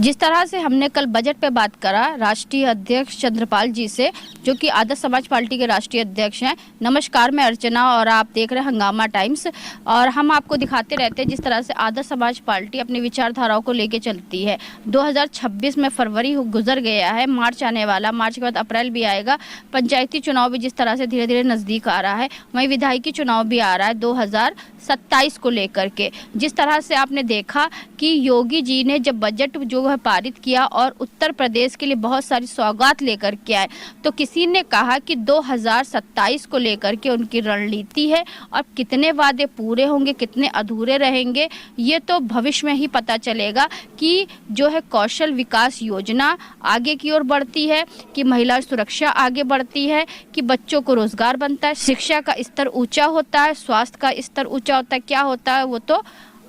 जिस तरह से हमने कल बजट पे बात करा राष्ट्रीय अध्यक्ष चंद्रपाल जी से, जो कि आदर्श समाज पार्टी के राष्ट्रीय अध्यक्ष हैं। नमस्कार, मैं अर्चना और आप देख रहे हैं हंगामा टाइम्स। और हम आपको दिखाते रहते हैं जिस तरह से आदर्श समाज पार्टी अपनी विचारधाराओं को लेके चलती है। 2026 में फरवरी गुजर गया है, मार्च आने वाला, मार्च के बाद अप्रैल भी आएगा। पंचायती चुनाव भी जिस तरह से धीरे धीरे नज़दीक आ रहा है, वहीं विधायकी चुनाव भी आ रहा है 2027 को लेकर के। जिस तरह से आपने देखा कि योगी जी ने जब बजट जो है पारित किया और उत्तर प्रदेश के लिए बहुत सारी सौगात लेकर के आए, तो किसी ने कहा कि 2027 को लेकर के उनकी रणनीति है और कितने वादे पूरे होंगे, कितने अधूरे रहेंगे, ये तो भविष्य में ही पता चलेगा कि जो है कौशल विकास योजना आगे की ओर बढ़ती है, कि महिला सुरक्षा आगे बढ़ती है, कि बच्चों को रोजगार बनता है, शिक्षा का स्तर ऊंचा होता है, स्वास्थ्य का स्तर ऊंचा होता है। क्या होता है वो तो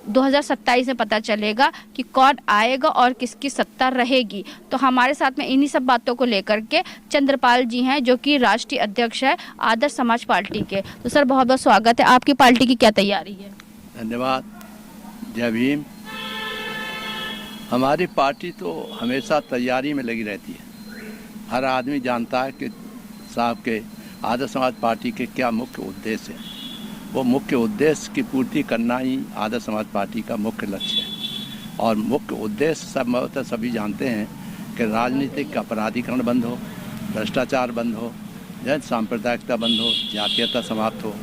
2027 में पता चलेगा कि कौन आएगा और किसकी सत्ता रहेगी। तो हमारे साथ में इन्हीं सब बातों को लेकर के चंद्रपाल जी हैं, जो कि राष्ट्रीय अध्यक्ष है आदर्श समाज पार्टी के। तो सर, बहुत बहुत स्वागत है। आपकी पार्टी की क्या तैयारी है? धन्यवाद। जय भीम। हमारी पार्टी तो हमेशा तैयारी में लगी रहती है। हर आदमी जानता है कि साहब के आदर्श समाज पार्टी के क्या मुख्य उद्देश्य है। वो मुख्य उद्देश्य की पूर्ति करना ही आदर्श समाज पार्टी का मुख्य लक्ष्य है। और मुख्य उद्देश्य संभवतः सभी जानते हैं कि राजनीतिक अपराधीकरण बंद हो, भ्रष्टाचार बंद हो, जन सांप्रदायिकता बंद हो, जातीयता समाप्त हो।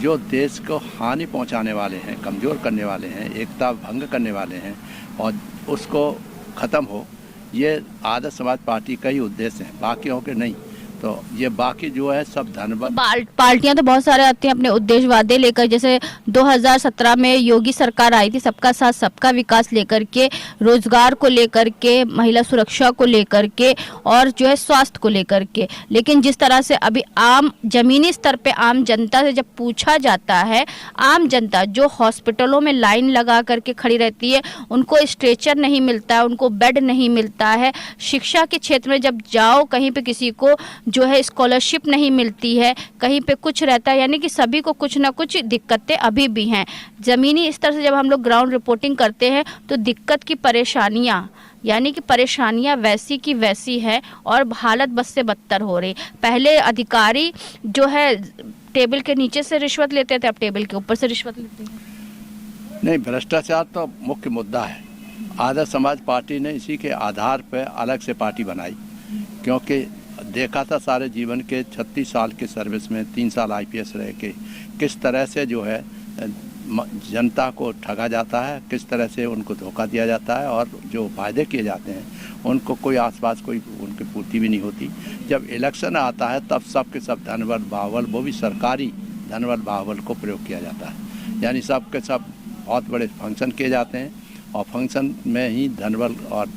जो देश को हानि पहुंचाने वाले हैं, कमज़ोर करने वाले हैं, एकता भंग करने वाले हैं, और उसको ख़त्म हो, ये आदर्श समाज पार्टी का ही उद्देश्य है, बाकियों के नहीं। तो ये बाकी जो है सब धन्यवाद। पार्टियां तो बहुत सारे आती हैं अपने उद्देश्य वादे लेकर, जैसे 2017 में योगी सरकार आई थी सबका साथ सबका विकास लेकर के, रोजगार को लेकर के, महिला सुरक्षा को लेकर के, और जो है स्वास्थ्य को लेकर के। लेकिन जिस तरह से अभी आम जमीनी स्तर पे आम जनता से जब पूछा जाता है, आम जनता जो हॉस्पिटलों में लाइन लगा करके खड़ी रहती है, उनको स्ट्रेचर नहीं मिलता है, उनको बेड नहीं मिलता है। शिक्षा के क्षेत्र में जब जाओ, कहीं पे किसी को जो है स्कॉलरशिप नहीं मिलती है, कहीं पे कुछ रहता है, यानी कि सभी को कुछ ना कुछ दिक्कतें अभी भी हैं। ज़मीनी स्तर से जब हम लोग ग्राउंड रिपोर्टिंग करते हैं तो दिक्कत की परेशानियां, यानी कि परेशानियां वैसी की वैसी है और हालत बद से बदतर हो रही। पहले अधिकारी जो है टेबल के नीचे से रिश्वत लेते थे, अब टेबल के ऊपर से रिश्वत लेते हैं। नहीं, भ्रष्टाचार तो मुख्य मुद्दा है। आदर्श समाज पार्टी ने इसी के आधार पर अलग से पार्टी बनाई, क्योंकि देखा था सारे जीवन के 36 साल के सर्विस में 3 साल आईपीएस रह के किस तरह से जो है जनता को ठगा जाता है, किस तरह से उनको धोखा दिया जाता है, और जो वायदे किए जाते हैं उनको कोई आसपास कोई उनकी पूर्ति भी नहीं होती। जब इलेक्शन आता है तब सब के सब धनबल बाहुबल, वो भी सरकारी धनबल बाहुबल को प्रयोग किया जाता है। यानी सब के सब बहुत बड़े फंक्शन किए जाते हैं, और फंक्शन में ही धनबल और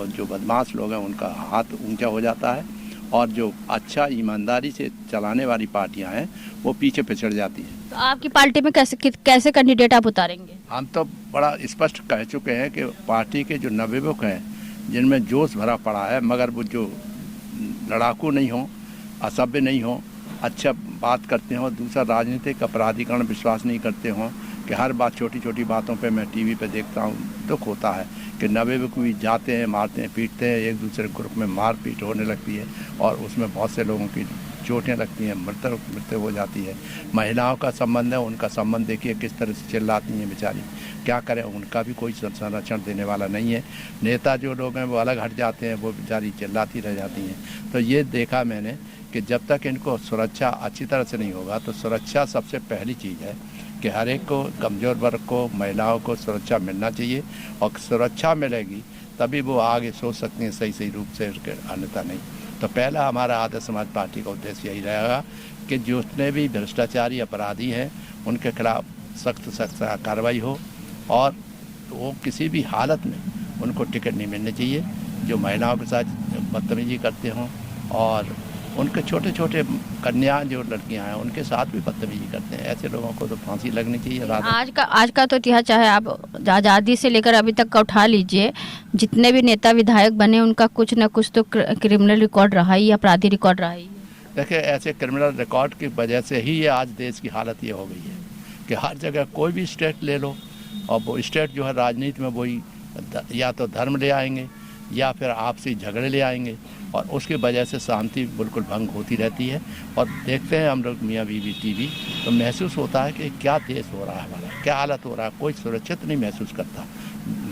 जो बदमाश लोग हैं उनका हाथ ऊंचा हो जाता है, और जो अच्छा ईमानदारी से चलाने वाली पार्टियां हैं वो पीछे पिछड़ जाती हैं। तो आपकी पार्टी में कैसे कैंडिडेट आप उतारेंगे? हम तो बड़ा स्पष्ट कह चुके हैं कि पार्टी के जो नवयुवक हैं, जिनमें जोश भरा पड़ा है, मगर वो जो लड़ाकू नहीं हो, असभ्य नहीं हो, अच्छा बात करते हों, दूसरा राजनीतिक अपराधीकरण विश्वास नहीं करते हों, कि हर बात छोटी छोटी बातों पे मैं टीवी पे देखता हूँ, दुख होता है कि नवयुवक भी जाते हैं, मारते हैं, पीटते हैं, एक दूसरे ग्रुप में मारपीट होने लगती है, और उसमें बहुत से लोगों की चोटें लगती हैं, मृत्यु हो जाती है। महिलाओं का संबंध है, उनका संबंध देखिए किस तरह से चिल्लाती हैं बेचारी, क्या करें, उनका भी कोई संरक्षण देने वाला नहीं है। नेता जो लोग हैं वो अलग हट जाते हैं, वो बेचारी चिल्लाती रह जाती हैं। तो ये देखा मैंने कि जब तक इनको सुरक्षा अच्छी तरह से नहीं होगा, तो सुरक्षा सबसे पहली चीज़ है कि हर एक को, कमज़ोर वर्ग को, महिलाओं को सुरक्षा मिलना चाहिए, और सुरक्षा मिलेगी तभी वो आगे सोच सकती हैं सही रूप से, अन्यथा नहीं। तो पहला हमारा आदर्श समाज पार्टी का उद्देश्य यही रहेगा कि जितने भी भ्रष्टाचारी अपराधी हैं उनके खिलाफ सख्त कार्रवाई हो, और वो किसी भी हालत में उनको टिकट नहीं मिलने चाहिए। जो महिलाओं के साथ बदतमीजी करते हों, और उनके छोटे छोटे कन्या जो लड़कियां हैं उनके साथ भी बदतमीजी करते हैं, ऐसे लोगों को तो फांसी लगनी चाहिए। आज का तो इतिहास, चाहे आप आज़ादी से लेकर अभी तक का उठा लीजिए, जितने भी नेता विधायक बने उनका कुछ न कुछ तो क्रिमिनल रिकॉर्ड रहा ही, अपराधी रिकॉर्ड रहा ही। देखिए, ऐसे क्रिमिनल रिकॉर्ड की वजह से ही ये आज देश की हालत ये हो गई है कि हर जगह कोई भी स्टेट ले लो, और वो स्टेट जो है राजनीति में वही या तो धर्म ले आएंगे या फिर आपसी झगड़े ले आएंगे, और उसकी वजह से शांति बिल्कुल भंग होती रहती है। और देखते हैं हम लोग मियाँ बीवी टीवी, तो महसूस होता है कि क्या देश हो रहा है हमारा, क्या हालत हो रहा है। कोई सुरक्षित नहीं महसूस करता,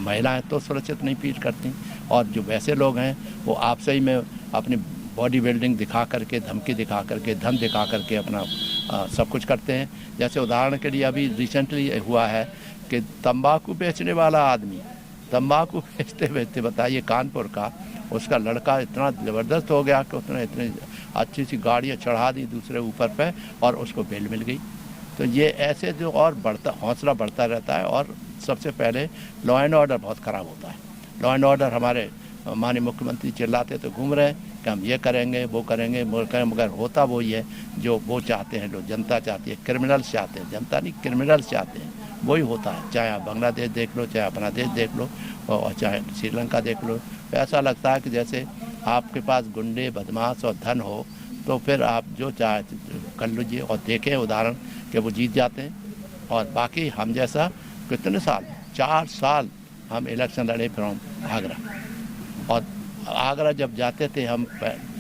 महिलाएं तो सुरक्षित नहीं फील करती, और जो वैसे लोग हैं वो आपसे ही में अपनी बॉडी बिल्डिंग दिखा करके, धमकी दिखा करके, धन दिखा करके अपना सब कुछ करते हैं। जैसे उदाहरण के लिए अभी रिसेंटली हुआ है कि तंबाकू बेचने वाला आदमी तंबाकू बेचते बेचते, बताइए, कानपुर का, उसका लड़का इतना ज़बरदस्त हो गया कि उसने इतनी अच्छी सी गाड़ियाँ चढ़ा दी दूसरे ऊपर पे और उसको बेल मिल गई। तो ये ऐसे जो और बढ़ता हौसला बढ़ता रहता है। और सबसे पहले लॉ एंड ऑर्डर बहुत ख़राब होता है। लॉ एंड ऑर्डर हमारे माननीय मुख्यमंत्री चिल्लाते तो घूम रहे हैं कि हम ये करेंगे वो करेंगे, मगर होता वही है जो वो चाहते हैं, लोग जनता चाहती है, क्रिमिनल्स चाहते हैं, जनता नहीं क्रिमिनल्स चाहते हैं, वही होता है। चाहे आप बांग्लादेश देख लो, चाहे अपना देश देख लो, और चाहे श्रीलंका देख लो। ऐसा लगता है कि जैसे आपके पास गुंडे, बदमाश और धन हो तो फिर आप जो चाहे कर लीजिए, और देखें उदाहरण कि वो जीत जाते हैं। और बाकी हम जैसा कितने साल, 4 साल हम इलेक्शन लड़े फ्रॉम आगरा, और आगरा जब जाते थे हम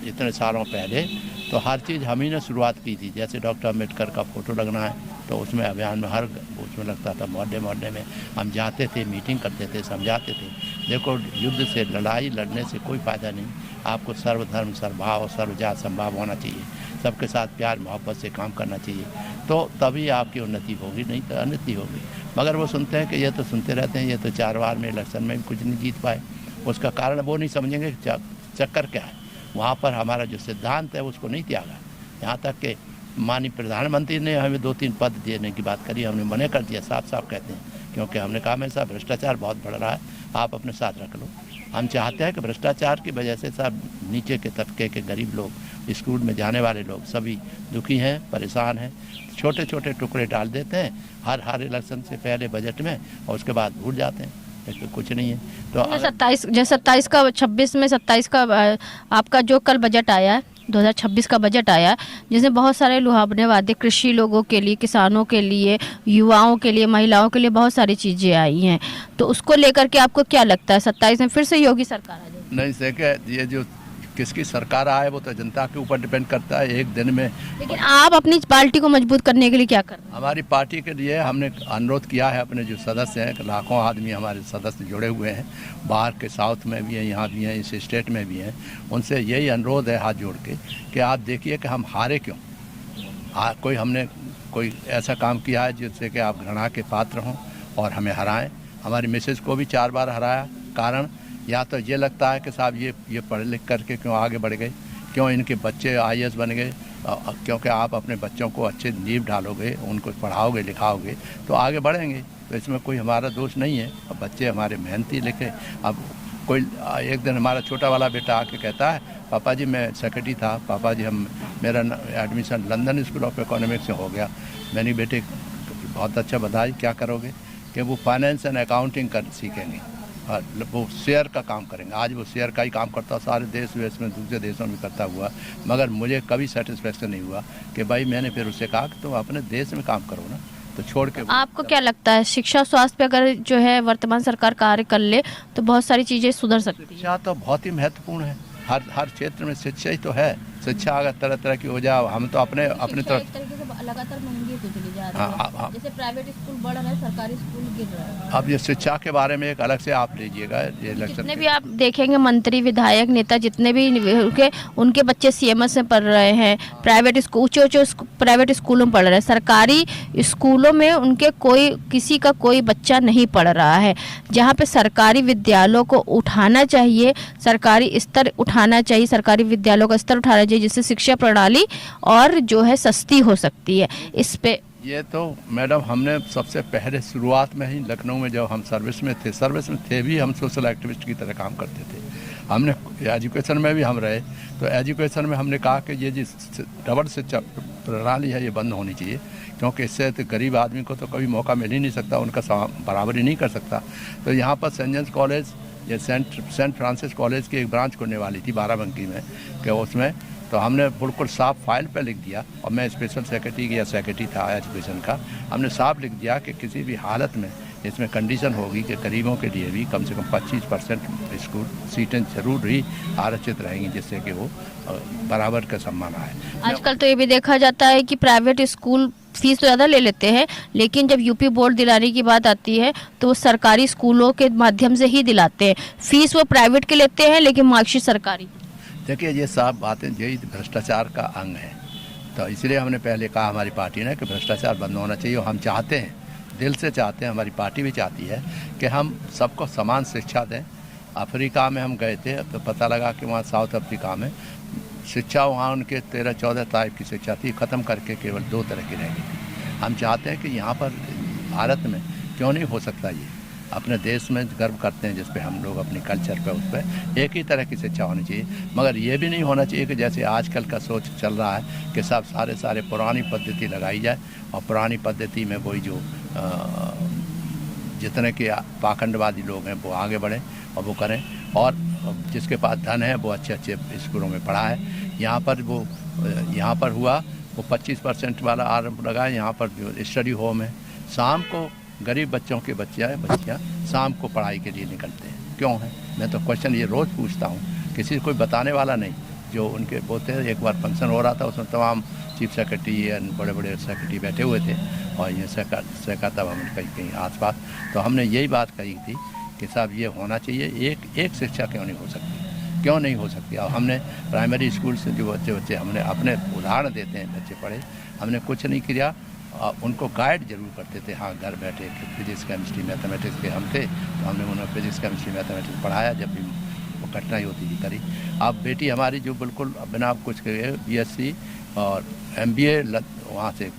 इतने सालों पहले, तो हर चीज़ हम ही ने शुरुआत की थी। जैसे डॉक्टर अम्बेडकर का फ़ोटो लगना है तो उसमें अभियान में हर उसमें लगता था, मोहल्ले में हम जाते थे, मीटिंग करते थे, समझाते थे। देखो, युद्ध से, लड़ाई लड़ने से कोई फ़ायदा नहीं। आपको सर्वधर्म सर्वभाव सर्वजात संभाव होना चाहिए, सबके साथ प्यार मोहब्बत से काम करना चाहिए, तो तभी आपकी उन्नति होगी, नहीं तो अनति होगी। मगर वो सुनते हैं कि ये तो सुनते रहते हैं, ये तो 4 बार में इलेक्शन में भी कुछ नहीं जीत पाए। उसका कारण वो नहीं समझेंगे कि चक्कर क्या है। वहाँ पर हमारा जो सिद्धांत है उसको नहीं त्यागा। यहाँ तक कि माननीय प्रधानमंत्री ने हमें 2-3 पद देने की बात करी, हमने मना कर दिया, साफ साफ कहते हैं, क्योंकि हमने कहा हमेशा भ्रष्टाचार बहुत बढ़ रहा है, आप अपने साथ रख लो। हम चाहते हैं कि भ्रष्टाचार की वजह से सब नीचे के तबके के गरीब लोग, स्कूल में जाने वाले लोग सभी दुखी हैं, परेशान हैं। छोटे छोटे टुकड़े डाल देते हैं हर इलेक्शन से पहले बजट में, और उसके बाद भूल जाते हैं, तो कुछ नहीं है। तो 27 का 26 में 27 का आपका जो कल बजट आया है, 2026 का बजट आया है, जिसमें बहुत सारे लुभावने वादे कृषि लोगों के लिए, किसानों के लिए, युवाओं के लिए, महिलाओं के लिए बहुत सारी चीज़ें आई हैं। तो उसको लेकर के आपको क्या लगता है 27 में फिर से योगी सरकार आ जाएगी? नहीं, देखे, ये जो किसकी सरकार आए वो तो जनता के ऊपर डिपेंड करता है एक दिन में। लेकिन आप अपनी पार्टी को मजबूत करने के लिए क्या कर रहे हैं? हमारी पार्टी के लिए हमने अनुरोध किया है, अपने जो सदस्य हैं, लाखों आदमी हमारे सदस्य जुड़े हुए हैं, बाहर के साउथ में भी हैं, यहाँ भी हैं, इस स्टेट में भी हैं, उनसे यही अनुरोध है हाथ जोड़ के कि आप देखिए कि हम हारे क्यों। हमने कोई ऐसा काम किया है जिससे कि आप घृणा के पात्र हों और हमें हराएं। हमारी मिसेज को भी 4 बार हराया। कारण या तो ये लगता है कि साहब ये पढ़ लिख करके क्यों आगे बढ़ गए, क्यों इनके बच्चे IAS बन गए, क्योंकि आप अपने बच्चों को अच्छे नींव डालोगे, उनको पढ़ाओगे लिखाओगे तो आगे बढ़ेंगे। तो इसमें कोई हमारा दोष नहीं है। अब बच्चे हमारे मेहनती लिखे। अब कोई एक दिन हमारा छोटा वाला बेटा आके कहता है, पापा जी मैं सेक्रेटरी था, पापा जी मेरा admission London school of economics से हो गया। मैंने बेटे बहुत अच्छा बधाई, क्या करोगे? कि वो फाइनेंस एंड अकाउंटिंग सीखेंगे और वो शेयर का काम करेंगे। आज वो शेयर का ही काम करता, सारे देश वेश में दूसरे देशों में करता हुआ, मगर मुझे कभी सेटिस्फेक्शन नहीं हुआ कि भाई मैंने फिर उससे कहा कि तुम अपने देश में काम करो ना, तो छोड़ के। आपको क्या लगता है शिक्षा स्वास्थ्य पे अगर जो है वर्तमान सरकार कार्य कर ले तो बहुत सारी चीज़ें सुधर सकती है? शिक्षा तो बहुत ही महत्वपूर्ण है। हर क्षेत्र में शिक्षा ही तो है। शिक्षा अगर तरह तरह की हो जाए, हम तो अपने तरफ लगातार महंगी होती चली जा रही है। जैसे प्राइवेट स्कूल बढ़ रहा है, सरकारी स्कूल गिर रहा है। अब ये शिक्षा के बारे में एक अलग से आप लीजिएगा। ये जितने भी आप देखेंगे मंत्री, विधायक, नेता जितने भी उनके बच्चे CMS में पढ़ रहे हैं, प्राइवेट स्कूल, ऊंचे प्राइवेट स्कूलों में पढ़ रहे हैं। सरकारी स्कूलों में उनके किसी का कोई बच्चा नहीं पढ़ रहा है। जहाँ पे सरकारी विद्यालयों को उठाना चाहिए, सरकारी स्तर उठाना चाहिए, सरकारी विद्यालयों का स्तर उठाना चाहिए, जिससे शिक्षा प्रणाली और जो है सस्ती हो सकती है। इस पे ये तो मैडम हमने सबसे पहले शुरुआत में ही लखनऊ में जब हम सर्विस में थे भी हम सोशल एक्टिविस्ट की तरह काम करते थे। हमने एजुकेशन में भी हम रहे, तो एजुकेशन में हमने कहा कि ये जो डबल शिक्षा प्रणाली है ये बंद होनी चाहिए, क्योंकि इससे तो गरीब आदमी को तो कभी मौका मिल ही नहीं सकता, उनका बराबरी नहीं कर सकता। तो यहाँ पर सेंट जेम्स कॉलेज या सेंट फ्रांसिस कॉलेज की एक ब्रांच खुलने वाली थी बाराबंकी में, कि उसमें तो हमने बिल्कुल साफ फाइल पे लिख दिया, और मैं स्पेशल सेक्रेटरी था एजुकेशन का, हमने साफ लिख दिया कि किसी भी हालत में इसमें कंडीशन होगी कि गरीबों के लिए भी कम से कम 25% स्कूल सीटें जरूर ही आरक्षित रहेंगी, जिससे कि वो बराबर का सम्मान आए। आजकल तो ये भी देखा जाता है कि प्राइवेट स्कूल फीस तो ज़्यादा ले लेते हैं, लेकिन जब यूपी बोर्ड दिलाने की बात आती है तो वो सरकारी स्कूलों के माध्यम से ही दिलाते हैं। फीस वो प्राइवेट के लेते हैं लेकिन मार्कशीट सरकारी। देखिए, ये सब बातें यही भ्रष्टाचार का अंग है। तो इसलिए हमने पहले कहा हमारी पार्टी ने कि भ्रष्टाचार बंद होना चाहिए। और हम चाहते हैं, दिल से चाहते हैं, हमारी पार्टी भी चाहती है कि हम सबको समान शिक्षा दें। अफ्रीका में हम गए थे तो पता लगा कि वहाँ साउथ अफ्रीका में शिक्षा, वहाँ उनके 13-14 टाइप की शिक्षा थी, ख़त्म करके केवल 2 तरह की रह गई थी। हम चाहते हैं कि यहाँ पर भारत में क्यों नहीं हो सकता ये। अपने देश में गर्व करते हैं जिस पे हम लोग अपनी कल्चर पे, उस पर एक ही तरह की शिक्षा होनी चाहिए। मगर ये भी नहीं होना चाहिए कि जैसे आजकल का सोच चल रहा है कि सब सारे पुरानी पद्धति लगाई जाए और पुरानी पद्धति में वही जो जितने के पाखंडवादी लोग हैं वो आगे बढ़ें और वो करें, और जिसके पास धन है वो अच्छे स्कूलों में पढ़ा है। यहाँ पर हुआ वो 25% वाला आरंभ लगा है। यहाँ पर जो स्टडी होम है, शाम को गरीब बच्चों के बच्चियाँ शाम को पढ़ाई के लिए निकलते हैं, क्यों है? मैं तो क्वेश्चन ये रोज़ पूछता हूँ, किसी कोई बताने वाला नहीं। जो उनके बोलते हैं, एक बार फंक्शन हो रहा था, उसमें तमाम चीफ सेक्रेटरी बड़े बड़े सेक्रेटरी बैठे हुए थे और ये सहका तब हम कहीं आसपास, तो हमने यही बात कही थी कि साहब ये होना चाहिए, एक शिक्षा क्यों नहीं हो सकती। और हमने प्राइमरी स्कूल से जो बच्चे हमने अपने उदाहरण देते हैं, बच्चे पढ़े, हमने कुछ नहीं किया, उनको गाइड जरूर करते थे। हाँ, घर बैठे फिजिक्स केमिस्ट्री मैथमेटिक्स के हम थे तो हमने उन्हें फिजिक्स केमिस्ट्री मैथमेटिक्स पढ़ाया, जब भी वो कठिनाई होती थी करी। अब बेटी हमारी जो बिल्कुल बिना कुछ करे BSc और MBA वहाँ से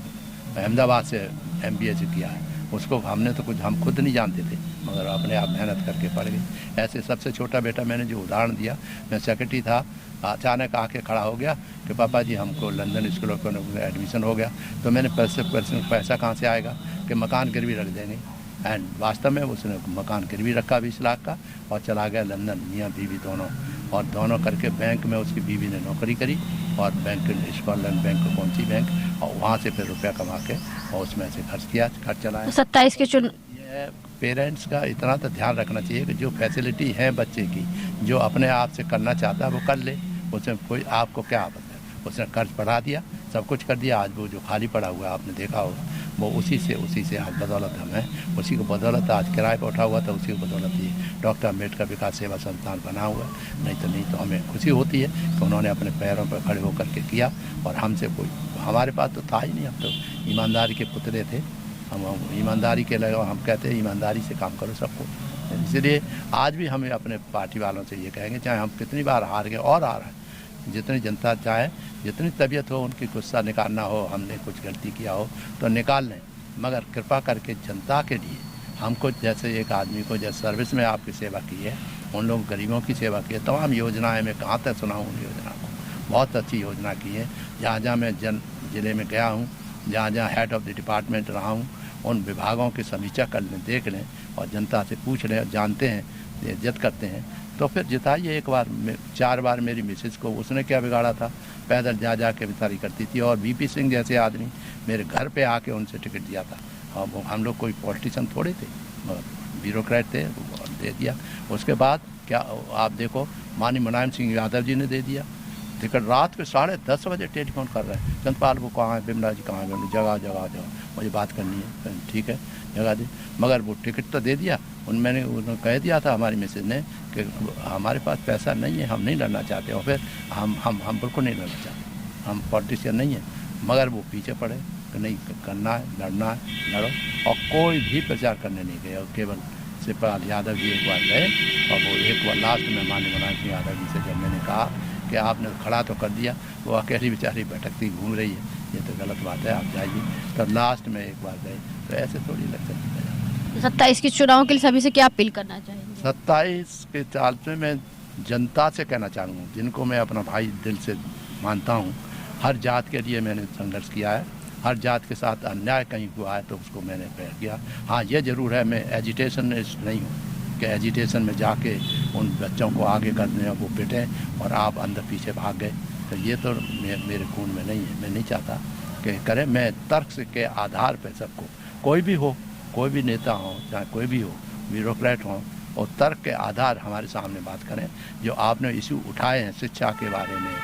अहमदाबाद से MBA से किया है, उसको हमने तो कुछ हम खुद नहीं जानते थे, मगर अपने आप मेहनत करके पढ़ गई। ऐसे सबसे छोटा बेटा मैंने जो उदाहरण दिया, मैं सेक्रेटरी था, अचानक आके खड़ा हो गया कि पापा जी हमको लंदन स्कूलों में एडमिशन हो गया। तो मैंने पैसा कहाँ से आएगा कि मकान गिरवी रख देंगे। एंड वास्तव में उसने मकान गिरवी रखा 20 लाख का और चला गया लंदन, मियाँ बीवी दोनों, और दोनों करके बैंक में उसकी बीवी ने नौकरी करी और बैंक स्कॉटलैंड बैंक को कौन सी बैंक, और वहाँ से फिर रुपया कमा के और उसमें से खर्च चलाया। 27 के पेरेंट्स का इतना तो ध्यान रखना चाहिए कि जो फैसिलिटी है बच्चे की, जो अपने आप से करना चाहता है वो कर ले, उसमें कोई आपको क्या आपत्ति है। उसने कर्ज बढ़ा दिया, सब कुछ कर दिया, आज वो जो खाली पड़ा हुआ है आपने देखा होगा, वो उसी से आज बदौलत हम हैं, उसी को बदौलत आज किराए पर उठा हुआ था, उसी को बदौलत ये डॉक्टर अम्बेडकर विकास सेवा संस्थान बना हुआ है। नहीं तो हमें खुशी होती है कि उन्होंने अपने पैरों पर खड़े होकर के किया, और हमसे कोई, हमारे पास तो था ही नहीं, हम तो ईमानदारी के पुतले थे। हम ईमानदारी के लगे, हम कहते हैं ईमानदारी से काम करो सबको। इसलिए आज भी हमें अपने पार्टी वालों से ये कहेंगे, चाहे हम कितनी बार हार गए और हार हैं, जितनी जनता चाहे, जितनी तबीयत हो उनकी गुस्सा निकालना हो, हमने कुछ गलती किया हो तो निकाल लें, मगर कृपा करके जनता के लिए हमको, जैसे एक आदमी को जैसे सर्विस में आपकी सेवा की है, उन लोग गरीबों की सेवा की है। तमाम योजनाएं मैं कहाँ तक सुनाऊँ उन योजनाओं को, बहुत अच्छी योजना की है। जहाँ मैं ज़िले में गया हूँ, जहाँ हेड ऑफ द डिपार्टमेंट रहा हूँ, उन विभागों की समीक्षा कर लें, देख लें और जनता से पूछ लें, और जानते हैं, इज्जत करते हैं तो फिर जिताइए। एक बार 4 बार मेरी मिसेज को उसने क्या बिगाड़ा था, पैदल जा के बिचारी करती थी, और VP सिंह जैसे आदमी मेरे घर पे आके उनसे टिकट दिया था। हम लोग कोई पॉलिटिशियन थोड़े थे, ब्यूरोक्रेट थे, दे दिया। उसके बाद क्या आप देखो, माननीय मुलायम सिंह यादव जी ने दे दिया टिकट। रात के 10:30 बजे टेलीफोन कर रहे हैं, चंद्रपाल वो कहाँ है, बिमला जी कहाँ है, जगह मुझे बात करनी है। ठीक है, जगह दी, मगर वो टिकट तो दे दिया। मैंने उन्होंने कह दिया था हमारी मिसेज ने कि हमारे पास पैसा नहीं है, हम नहीं लड़ना चाहते, और फिर हम बिल्कुल नहीं लड़ना चाहते, हम पॉलिटिशियन नहीं हैं। मगर वो पीछे पड़े कि नहीं करना है, लड़ना है, लड़ो, और कोई भी प्रचार करने नहीं गए। और केवल शिवपाल यादव जी एक बार गए, और वो एक बार लास्ट में माननीय मुलायम सिंह यादव जी से जब मैंने कहा कि आपने खड़ा तो कर दिया, वो अकेली बेचारी भटकती घूम रही है, ये तो गलत बात है, आप जाइए। तो लास्ट में एक बार गए, तो ऐसे थोड़ी लगता है। 27 के चुनाव के लिए सभी से क्या अपील करना चाहेंगे? 27 के साल में मैं जनता से कहना चाहूँगा, जिनको मैं अपना भाई दिल से मानता हूँ, हर जात के लिए मैंने संघर्ष किया है, हर जात के साथ अन्याय कहीं हुआ है तो उसको मैंने पैर किया। हाँ, ये ज़रूर है, मैं एजिटेशनिस्ट नहीं हूँ कि एजिटेशन में जाके उन बच्चों को आगे कर दें, वो पिटें और आप अंदर पीछे भाग गए, तो ये तो मेरे खून में नहीं है। मैं नहीं चाहता कि करें। मैं तर्क के आधार पर सबको, कोई भी हो, कोई भी नेता हो, चाहे कोई भी हो, ब्यूरोक्रेट हो, और तर्क के आधार हमारे सामने बात करें। जो आपने इशू उठाए हैं शिक्षा के बारे में,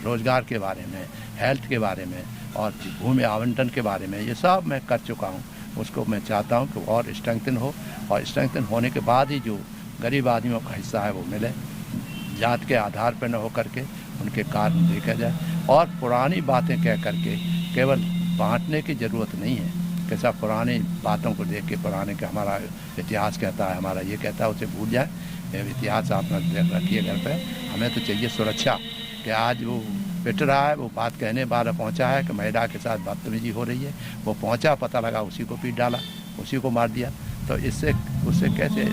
रोज़गार के बारे में, हेल्थ के बारे में और भूमि आवंटन के बारे में, ये सब मैं कर चुका हूँ। उसको मैं चाहता हूँ कि और स्ट्रेंथन हो, और स्ट्रेंथन होने के बाद ही जो गरीब आदमियों का हिस्सा है वो मिले, जात के आधार पर न हो करके उनके कारण देखा जाए। और पुरानी बातें कह करके केवल बांटने की ज़रूरत नहीं है। कैसा पुरानी बातों को देख के, पुराने के हमारा इतिहास कहता है, हमारा ये कहता है, उसे भूल जाए। इतिहास आप रखिए घर पे। हमें तो चाहिए सुरक्षा। कि आज वो पिट रहा है, वो बात कहने बार पहुंचा है कि महिला के साथ बदतमीजी हो रही है, वो पहुंचा, पता लगा, उसी को पीट डाला, उसी को मार दिया। तो इससे उससे कैसे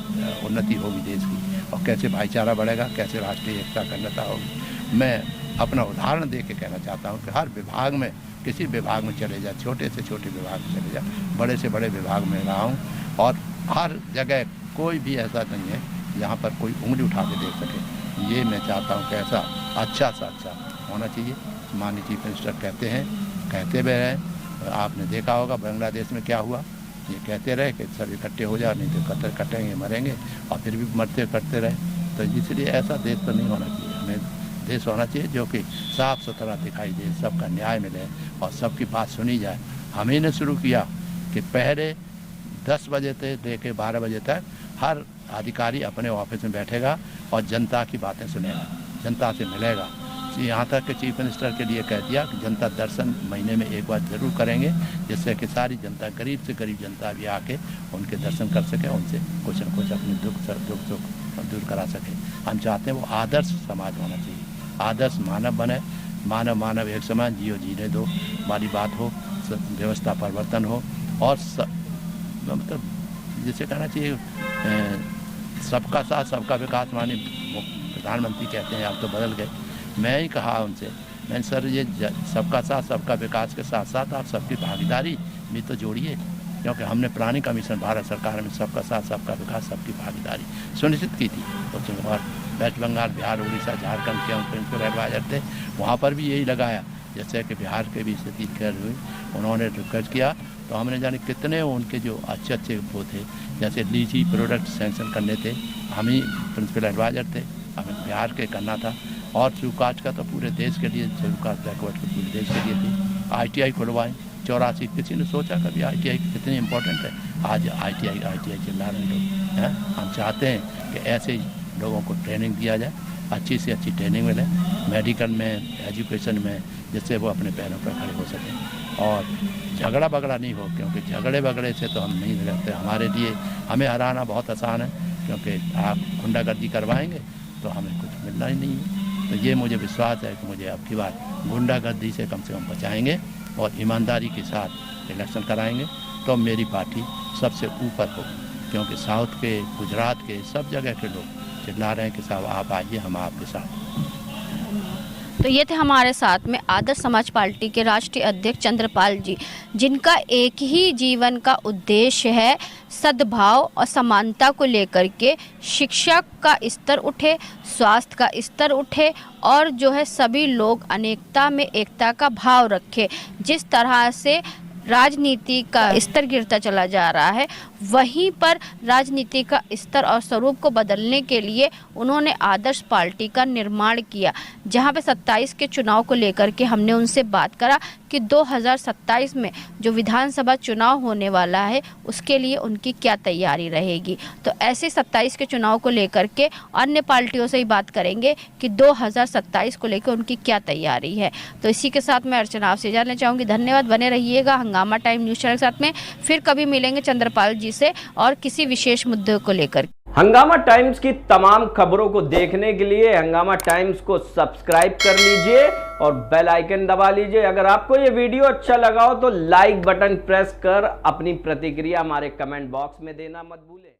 उन्नति होगी देश की, और कैसे भाईचारा बढ़ेगा, कैसे राष्ट्रीय एकता अखंडता होगी। मैं अपना उदाहरण दे के कहना चाहता हूँ कि हर विभाग में, किसी विभाग में चले जाए, छोटे से छोटे विभाग में चले जाए, बड़े से बड़े विभाग में रहा हूँ, और हर जगह कोई भी ऐसा नहीं है जहाँ पर कोई उंगली उठा के देख सके। ये मैं चाहता हूँ कि ऐसा अच्छा सा अच्छा होना चाहिए। माननीय चीफ मिनिस्टर कहते हैं, कहते भी रहे। आपने देखा होगा बांग्लादेश में क्या हुआ, ये कहते रहे कि सब इकट्ठे हो जाओ, नहीं तो कटेंगे मरेंगे, और फिर भी मरते करते रहे। तो इसलिए ऐसा देश तो नहीं होना चाहिए। हमें देश होना चाहिए जो कि साफ़ सुथरा दिखाई दे, सबका न्याय मिले और सबकी बात सुनी जाए। हम ही ने शुरू किया कि पहले 10 बजे से लेकर 12 बजे तक हर अधिकारी अपने ऑफिस में बैठेगा और जनता की बातें सुनेगा, जनता से मिलेगा। यहाँ तक कि चीफ मिनिस्टर के लिए कह दिया कि जनता दर्शन महीने में एक बार ज़रूर करेंगे, जिससे कि सारी जनता, गरीब से गरीब जनता भी आके उनके दर्शन कर सके, उनसे कुछ न कुछ अपने दुख सुख दूर करा सके। हम चाहते हैं वो आदर्श समाज होना चाहिए, आदर्श मानव बने, मानव एक समान जियो जीने दो वाली बात हो, व्यवस्था परिवर्तन हो, और मतलब जिसे कहना चाहिए सबका साथ सबका विकास। माने प्रधानमंत्री कहते हैं, अब तो बदल गए। मैं ही कहा उनसे, मैंने सर ये सबका साथ सबका विकास के साथ साथ आप सबकी भागीदारी भी तो जोड़िए, क्योंकि हमने पुरानी कमीशन भारत सरकार में सबका साथ सबका विकास सबकी भागीदारी सुनिश्चित की थी। और वेस्ट बंगाल, बिहार, उड़ीसा, झारखंड के हम प्रिंसिपल एडवाइजर थे, वहाँ पर भी यही लगाया। जैसे कि बिहार के भी स्थिति खैर हुई, उन्होंने रिक्वेस्ट किया तो हमने जाने कितने उनके जो अच्छे वो थे, जैसे लीची प्रोडक्ट सैंक्शन करने थे, हम ही प्रिंसिपल एडवाइजर थे, हमें बिहार के करना था। और सुकाज का तो पूरे देश के लिए, सुकाज बैकवर्ड के पूरे देश के लिए थी। ITI खुलवाएँ 84, किसी ने सोचा कभी ITI कितनी इंपॉर्टेंट है। आज ITI चिल्ला रहे लोग हैं। हम चाहते हैं कि ऐसे ही लोगों को ट्रेनिंग दिया जाए, अच्छी से अच्छी ट्रेनिंग मिले मेडिकल में, एजुकेशन में, जिससे वो अपने पैरों पर खड़े हो सकें और झगड़ा बगड़ा नहीं हो, क्योंकि झगड़े बगड़े से तो हम नहीं लगते। हमारे लिए हमें हराना बहुत आसान है, क्योंकि आप गुंडागर्दी करवाएंगे तो हमें कुछ मिलना ही नहीं है। तो ये मुझे विश्वास है कि मुझे अब की बार गुंडागर्दी से कम बचाएंगे और ईमानदारी के साथ इलेक्शन कराएंगे, तो मेरी पार्टी सबसे ऊपर हो। क्योंकि साउथ के, गुजरात के, सब जगह के लोग चिल्ला रहे हैं कि साहब आप आइए, हम आपके साथ। तो ये थे हमारे साथ में आदर्श समाज पार्टी के राष्ट्रीय अध्यक्ष चंद्रपाल जी, जिनका एक ही जीवन का उद्देश्य है सद्भाव और समानता को लेकर के शिक्षा का स्तर उठे, स्वास्थ्य का स्तर उठे, और जो है सभी लोग अनेकता में एकता का भाव रखे। जिस तरह से राजनीति का स्तर गिरता चला जा रहा है, वहीं पर राजनीति का स्तर और स्वरूप को बदलने के लिए उन्होंने आदर्श पार्टी का निर्माण किया। जहां पे 27 के चुनाव को लेकर के हमने उनसे बात करा कि 2027 में जो विधानसभा चुनाव होने वाला है उसके लिए उनकी क्या तैयारी रहेगी। तो ऐसे 27 के चुनाव को लेकर के अन्य पार्टियों से ही बात करेंगे कि 2027 को लेकर उनकी क्या तैयारी है। तो इसी के साथ मैं अर्चना आपसे जानना चाहूँगी। धन्यवाद, बने रहिएगा हंगामा टाइम न्यूज़ चैनल के साथ में। फिर कभी मिलेंगे चंद्रपाल जी से और किसी विशेष मुद्दे को लेकर। हंगामा टाइम्स की तमाम खबरों को देखने के लिए हंगामा टाइम्स को सब्सक्राइब कर लीजिए और बेल आइकन दबा लीजिए। अगर आपको ये वीडियो अच्छा लगा हो तो लाइक बटन प्रेस कर अपनी प्रतिक्रिया हमारे कमेंट बॉक्स में देना मत भूलें।